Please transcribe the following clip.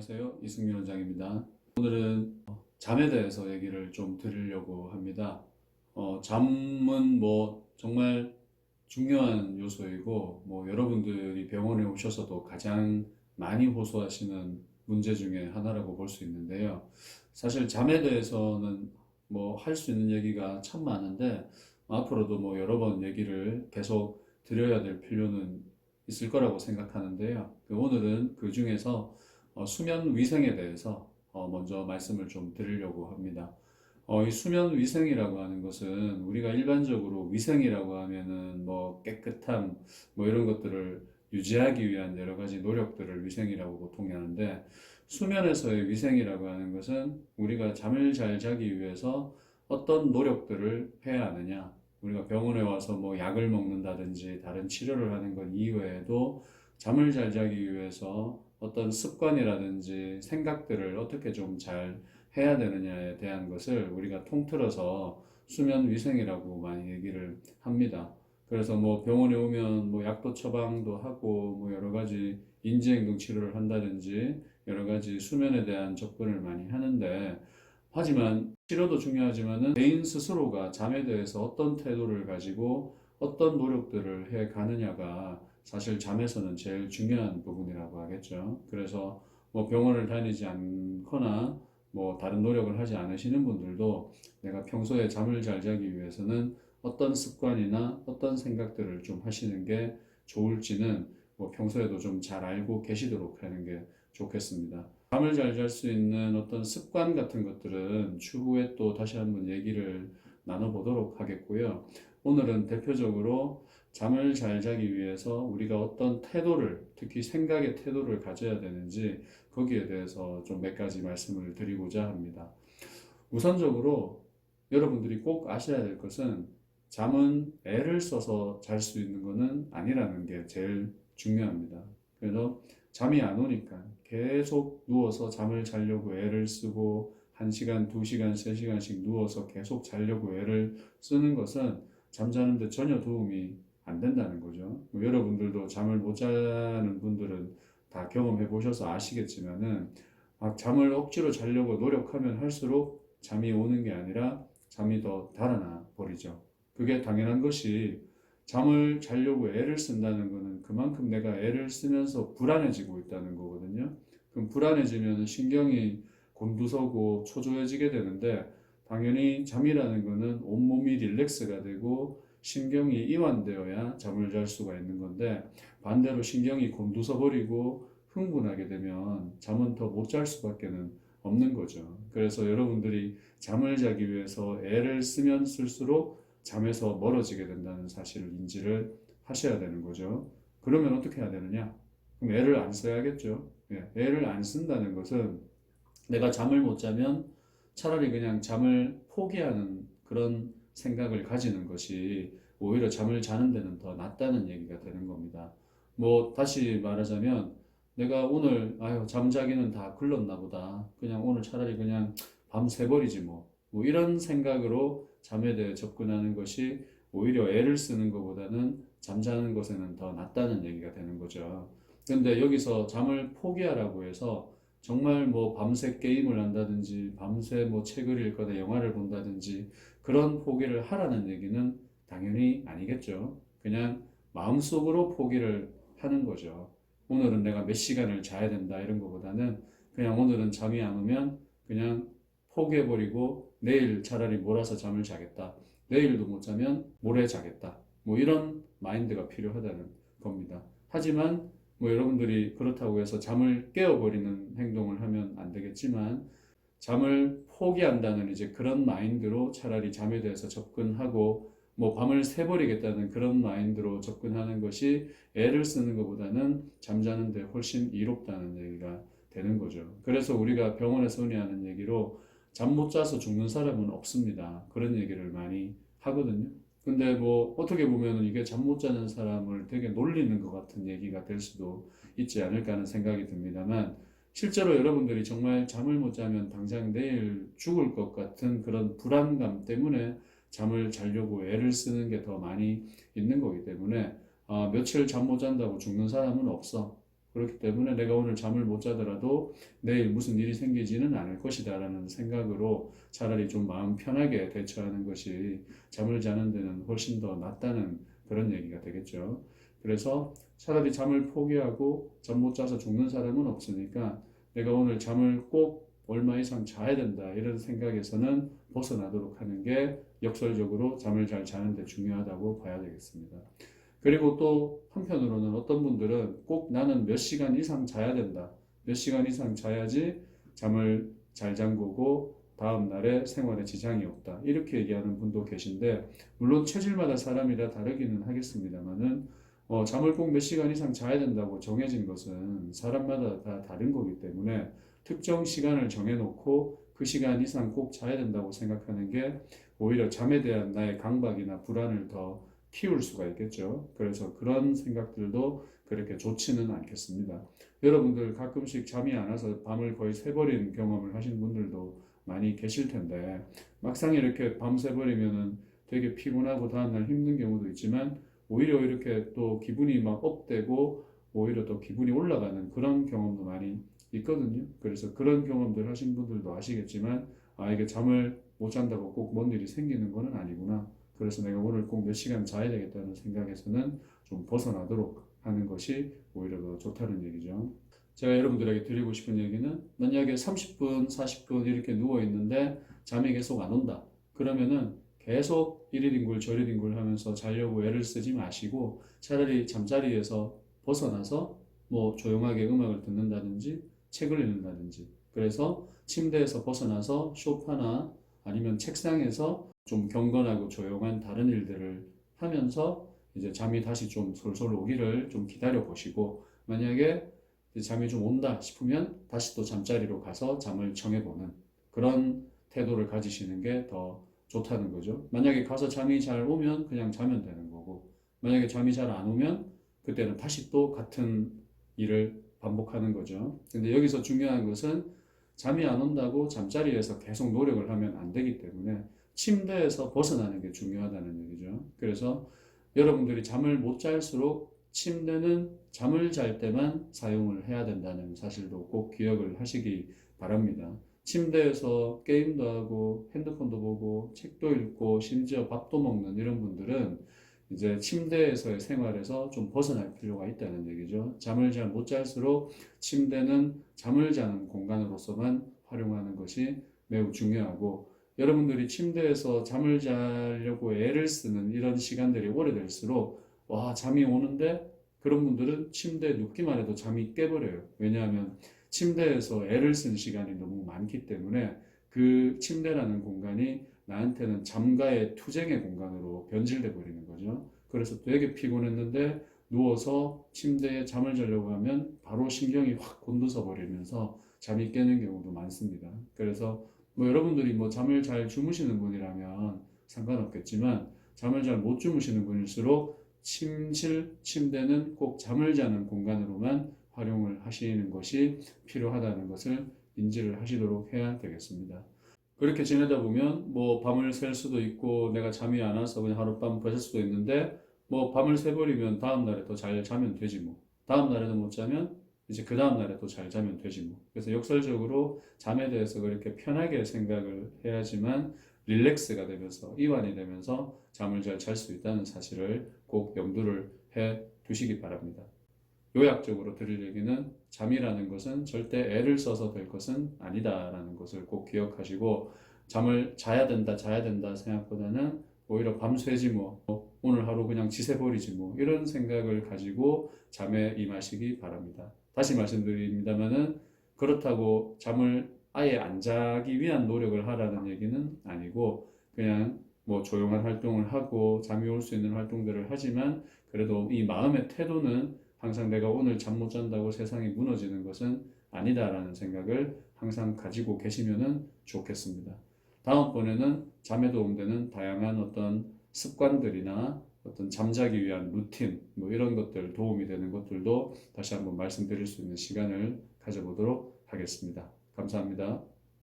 안녕하세요. 이승민 원장입니다. 오늘은 잠에 대해서 얘기를 좀 드리려고 합니다. 잠은 정말 중요한 요소이고 여러분들이 병원에 오셔서도 가장 많이 호소하시는 문제 중에 하나라고 볼 수 있는데요. 사실 잠에 대해서는 할 수 있는 얘기가 참 많은데 앞으로도 여러 번 얘기를 계속 드려야 될 필요는 있을 거라고 생각하는데요. 오늘은 그 중에서 수면 위생에 대해서 먼저 말씀을 좀 드리려고 합니다. 이 수면 위생이라고 하는 것은 우리가 일반적으로 위생이라고 하면은 깨끗함 이런 것들을 유지하기 위한 여러 가지 노력들을 위생이라고 보통 하는데, 수면에서의 위생이라고 하는 것은 우리가 잠을 잘 자기 위해서 어떤 노력들을 해야 하느냐. 우리가 병원에 와서 약을 먹는다든지 다른 치료를 하는 것 이외에도 잠을 잘 자기 위해서 어떤 습관이라든지 생각들을 어떻게 좀 잘 해야 되느냐에 대한 것을 우리가 통틀어서 수면 위생이라고 많이 얘기를 합니다. 그래서 병원에 오면 약도 처방도 하고 여러 가지 인지행동 치료를 한다든지 여러 가지 수면에 대한 접근을 많이 하는데, 하지만 치료도 중요하지만은 개인 스스로가 잠에 대해서 어떤 태도를 가지고 어떤 노력들을 해 가느냐가 사실 잠에서는 제일 중요한 부분이라고 하겠죠. 그래서 병원을 다니지 않거나 다른 노력을 하지 않으시는 분들도 내가 평소에 잠을 잘 자기 위해서는 어떤 습관이나 어떤 생각들을 좀 하시는 게 좋을지는 평소에도 좀 잘 알고 계시도록 하는 게 좋겠습니다. 잠을 잘 잘 수 있는 어떤 습관 같은 것들은 추후에 또 다시 한번 얘기를 나눠보도록 하겠고요. 오늘은 대표적으로 잠을 잘 자기 위해서 우리가 어떤 태도를, 특히 생각의 태도를 가져야 되는지 거기에 대해서 좀 몇 가지 말씀을 드리고자 합니다. 우선적으로 여러분들이 꼭 아셔야 될 것은 잠은 애를 써서 잘 수 있는 것은 아니라는 게 제일 중요합니다. 그래서 잠이 안 오니까 계속 누워서 잠을 자려고 애를 쓰고 1시간, 2시간, 3시간씩 누워서 계속 자려고 애를 쓰는 것은 잠자는데 전혀 도움이 안 된다는 거죠. 여러분들도 잠을 못 자는 분들은 다 경험해 보셔서 아시겠지만은 잠을 억지로 자려고 노력하면 할수록 잠이 오는 게 아니라 잠이 더 달아나 버리죠. 그게 당연한 것이, 잠을 자려고 애를 쓴다는 것은 그만큼 내가 애를 쓰면서 불안해지고 있다는 거거든요. 그럼 불안해지면 신경이 곤두서고 초조해지게 되는데, 당연히 잠이라는 것은 온몸이 릴렉스가 되고 신경이 이완되어야 잠을 잘 수가 있는 건데, 반대로 신경이 곤두서 버리고 흥분하게 되면 잠은 더 못 잘 수밖에 없는 거죠. 그래서 여러분들이 잠을 자기 위해서 애를 쓰면 쓸수록 잠에서 멀어지게 된다는 사실을 인지를 하셔야 되는 거죠. 그러면 어떻게 해야 되느냐? 그럼 애를 안 써야겠죠. 애를 안 쓴다는 것은 내가 잠을 못 자면 차라리 그냥 잠을 포기하는 그런 생각을 가지는 것이 오히려 잠을 자는 데는 더 낫다는 얘기가 되는 겁니다. 다시 말하자면 내가 오늘 잠자기는 다 글렀나 보다, 그냥 오늘 차라리 그냥 밤 새버리지 이런 생각으로 잠에 대해 접근하는 것이 오히려 애를 쓰는 것보다는 잠자는 것에는 더 낫다는 얘기가 되는 거죠. 근데 여기서 잠을 포기하라고 해서 정말 밤새 게임을 한다든지 밤새 책을 읽거나 영화를 본다든지 그런 포기를 하라는 얘기는 당연히 아니겠죠. 그냥 마음속으로 포기를 하는 거죠. 오늘은 내가 몇 시간을 자야 된다 이런 것보다는 그냥 오늘은 잠이 안 오면 그냥 포기해버리고 내일 차라리 몰아서 잠을 자겠다. 내일도 못 자면 모레 자겠다. 이런 마인드가 필요하다는 겁니다. 하지만 여러분들이 그렇다고 해서 잠을 깨어버리는 행동을 하면 안 되겠지만, 잠을 포기한다는 이제 그런 마인드로 차라리 잠에 대해서 접근하고 밤을 새버리겠다는 그런 마인드로 접근하는 것이 애를 쓰는 것보다는 잠자는데 훨씬 이롭다는 얘기가 되는 거죠. 그래서 우리가 병원에서 흔히 하는 얘기로 잠 못 자서 죽는 사람은 없습니다, 그런 얘기를 많이 하거든요. 근데 어떻게 보면 이게 잠 못 자는 사람을 되게 놀리는 것 같은 얘기가 될 수도 있지 않을까 하는 생각이 듭니다만, 실제로 여러분들이 정말 잠을 못 자면 당장 내일 죽을 것 같은 그런 불안감 때문에 잠을 자려고 애를 쓰는 게 더 많이 있는 거기 때문에 며칠 잠 못 잔다고 죽는 사람은 없어. 그렇기 때문에 내가 오늘 잠을 못 자더라도 내일 무슨 일이 생기지는 않을 것이다 라는 생각으로 차라리 좀 마음 편하게 대처하는 것이 잠을 자는 데는 훨씬 더 낫다는 그런 얘기가 되겠죠. 그래서 차라리 잠을 포기하고 잠 못 자서 죽는 사람은 없으니까 내가 오늘 잠을 꼭 얼마 이상 자야 된다 이런 생각에서는 벗어나도록 하는 게 역설적으로 잠을 잘 자는 데 중요하다고 봐야 되겠습니다. 그리고 또 한편으로는 어떤 분들은 꼭 나는 몇 시간 이상 자야 된다. 몇 시간 이상 자야지 잠을 잘 잔 거고 다음 날에 생활에 지장이 없다. 이렇게 얘기하는 분도 계신데 물론 체질마다 사람이 다 다르기는 하겠습니다만은 잠을 꼭 몇 시간 이상 자야 된다고 정해진 것은 사람마다 다 다른 거기 때문에 특정 시간을 정해놓고 그 시간 이상 꼭 자야 된다고 생각하는 게 오히려 잠에 대한 나의 강박이나 불안을 더 키울 수가 있겠죠. 그래서 그런 생각들도 그렇게 좋지는 않겠습니다. 여러분들 가끔씩 잠이 안 와서 밤을 거의 새버린 경험을 하신 분들도 많이 계실 텐데 막상 이렇게 밤 새버리면은 되게 피곤하고 다음날 힘든 경우도 있지만 오히려 이렇게 또 기분이 막 업되고 오히려 또 기분이 올라가는 그런 경험도 많이 있거든요. 그래서 그런 경험들 하신 분들도 아시겠지만 이게 잠을 못 잔다고 꼭 뭔 일이 생기는 거는 아니구나. 그래서 내가 오늘 꼭 몇 시간 자야 되겠다는 생각에서는 좀 벗어나도록 하는 것이 오히려 더 좋다는 얘기죠. 제가 여러분들에게 드리고 싶은 얘기는 만약에 30분, 40분 이렇게 누워 있는데 잠이 계속 안 온다. 그러면은 계속 이리 뒹굴 저리 뒹굴 하면서 자려고 애를 쓰지 마시고 차라리 잠자리에서 벗어나서 뭐 조용하게 음악을 듣는다든지 책을 읽는다든지 그래서 침대에서 벗어나서 소파나 아니면 책상에서 좀 경건하고 조용한 다른 일들을 하면서 이제 잠이 다시 좀 솔솔 오기를 좀 기다려 보시고 만약에 잠이 좀 온다 싶으면 다시 또 잠자리로 가서 잠을 청해보는 그런 태도를 가지시는 게 더 좋다는 거죠. 만약에 가서 잠이 잘 오면 그냥 자면 되는 거고 만약에 잠이 잘 안 오면 그때는 다시 또 같은 일을 반복하는 거죠. 근데 여기서 중요한 것은 잠이 안 온다고 잠자리에서 계속 노력을 하면 안 되기 때문에 침대에서 벗어나는 게 중요하다는 얘기죠. 그래서 여러분들이 잠을 못 잘수록 침대는 잠을 잘 때만 사용을 해야 된다는 사실도 꼭 기억을 하시기 바랍니다. 침대에서 게임도 하고 핸드폰도 보고 책도 읽고 심지어 밥도 먹는 이런 분들은 이제 침대에서의 생활에서 좀 벗어날 필요가 있다는 얘기죠. 잠을 잘 못 잘수록 침대는 잠을 자는 공간으로서만 활용하는 것이 매우 중요하고 여러분들이 침대에서 잠을 자려고 애를 쓰는 이런 시간들이 오래될수록 잠이 오는데 그런 분들은 침대에 눕기만 해도 잠이 깨버려요. 왜냐하면 침대에서 애를 쓴 시간이 너무 많기 때문에 그 침대라는 공간이 나한테는 잠과의 투쟁의 공간으로 변질돼 버리는 거죠. 그래서 되게 피곤했는데 누워서 침대에 잠을 자려고 하면 바로 신경이 확 곤두서 버리면서 잠이 깨는 경우도 많습니다. 그래서 뭐 여러분들이 뭐 잠을 잘 주무시는 분이라면 상관없겠지만 잠을 잘 못 주무시는 분일수록 침대는 꼭 잠을 자는 공간으로만 활용을 하시는 것이 필요하다는 것을 인지를 하시도록 해야 되겠습니다. 그렇게 지내다 보면 뭐 밤을 샐 수도 있고 내가 잠이 안 와서 그냥 하룻밤 버실 수도 있는데 뭐 밤을 새버리면 다음 날에 더 잘 자면 되지 뭐. 다음 날에도 못 자면 이제 그 다음 날에 또 잘 자면 되지 뭐. 그래서 역설적으로 잠에 대해서 그렇게 편하게 생각을 해야지만 릴렉스가 되면서 이완이 되면서 잠을 잘 잘 수 있다는 사실을 꼭 염두를 해 두시기 바랍니다. 요약적으로 드릴 얘기는 잠이라는 것은 절대 애를 써서 될 것은 아니다라는 것을 꼭 기억하시고 잠을 자야 된다 생각보다는 오히려 밤새지 뭐 오늘 하루 그냥 지새버리지 뭐 이런 생각을 가지고 잠에 임하시기 바랍니다. 다시 말씀드립니다만은 그렇다고 잠을 아예 안 자기 위한 노력을 하라는 얘기는 아니고 그냥 뭐 조용한 활동을 하고 잠이 올 수 있는 활동들을 하지만 그래도 이 마음의 태도는 항상 내가 오늘 잠 못 잔다고 세상이 무너지는 것은 아니다라는 생각을 항상 가지고 계시면 좋겠습니다. 다음번에는 잠에 도움되는 다양한 어떤 습관들이나 어떤 잠자기 위한 루틴 뭐 이런 것들 도움이 되는 것들도 다시 한번 말씀드릴 수 있는 시간을 가져보도록 하겠습니다. 감사합니다.